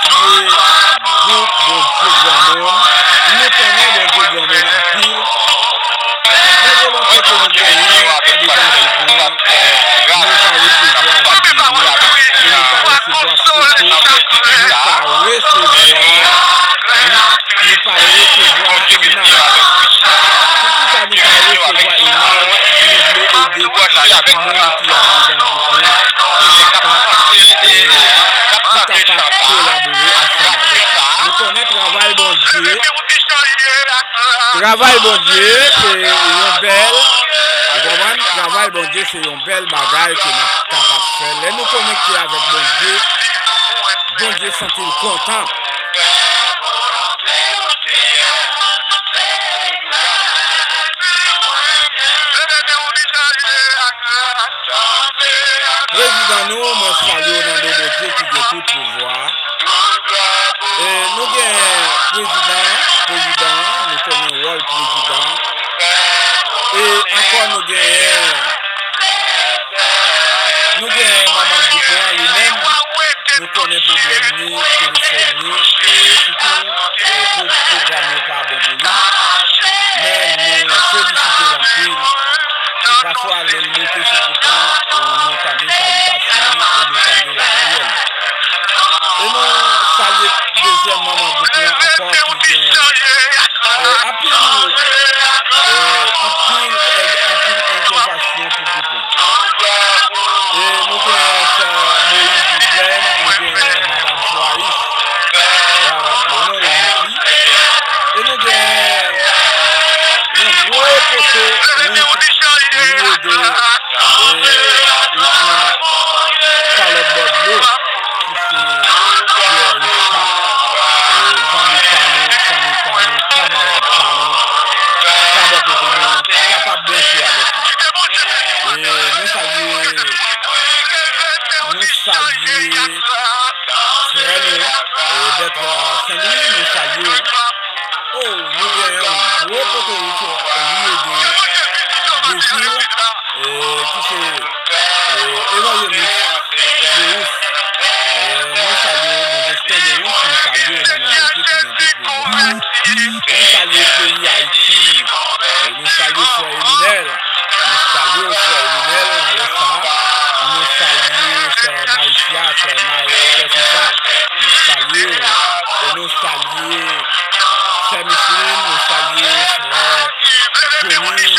remercier groupe bon Dieu grand monde. Nous connaissons bon Dieu grand monde en pile. La volonté que nous gagnons à des gens de nous pas recevoir vidéo, nous pas recevoir photo, nous pas recevoir image. C'est pour ça nous pas recevoir image, nous voulons aider chaque monde qui a des gens de nous capable collaborer ensemble avec. Nous connaissons travail bon Dieu. Travail bon Dieu, c'est une belle. Travail bon Dieu, c'est une belle bagaille que nous sommes capables de faire. Là, nous connecter avec bon Dieu sent-il content. Président nous, moi saluons dans nos Dieu qui a tout pouvoir. Et nous avons président, nous connaissons le président. Et encore nous avons Maman Dupont lui-même. Nous connaissons le problème, téléphone, et surtout programme par Boboli. Mais nous sollicitons la pile. Parfois, les monter sur le plan, nous entendons des salutations et nous entendons la prière. Et nous saluons deuxième Maman Dupont encore qui vient. En pile intervention pour Dupont. Et nous avons Moïse Duplain, nous avons Madame Soaris, et nous avons un gros poteau lieu de Charlotte Bordeaux, qui c'est Pierre Richard, Jean-Michel Pano, camarade Pano, capable bien sûr avec nous. Et nous saluons d'être Saint-Louis, nous saluons. Oh, nous avons un gros poteau au lieu de Brésil, qui c'est évangéliste Jéus. Nous saluons mon destin de Jéus, nous saluons nos Dieu qui vient de pouvoir. Nous saluons le pays Haïti, nous saluons Frère Eminel, nous saluons Frère Eminel, nous saluons Frère Maïsia, Frère Fifa, nous saluons Frère Micheline, nous saluons Frère Tony,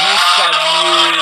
nous saluons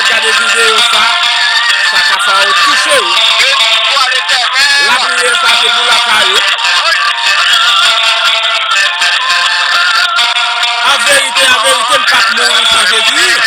regarder vidéo ça qu'a fait toucher. La prière, ça c'est pour la caillou. En vérité, pas mourir sans Jésus.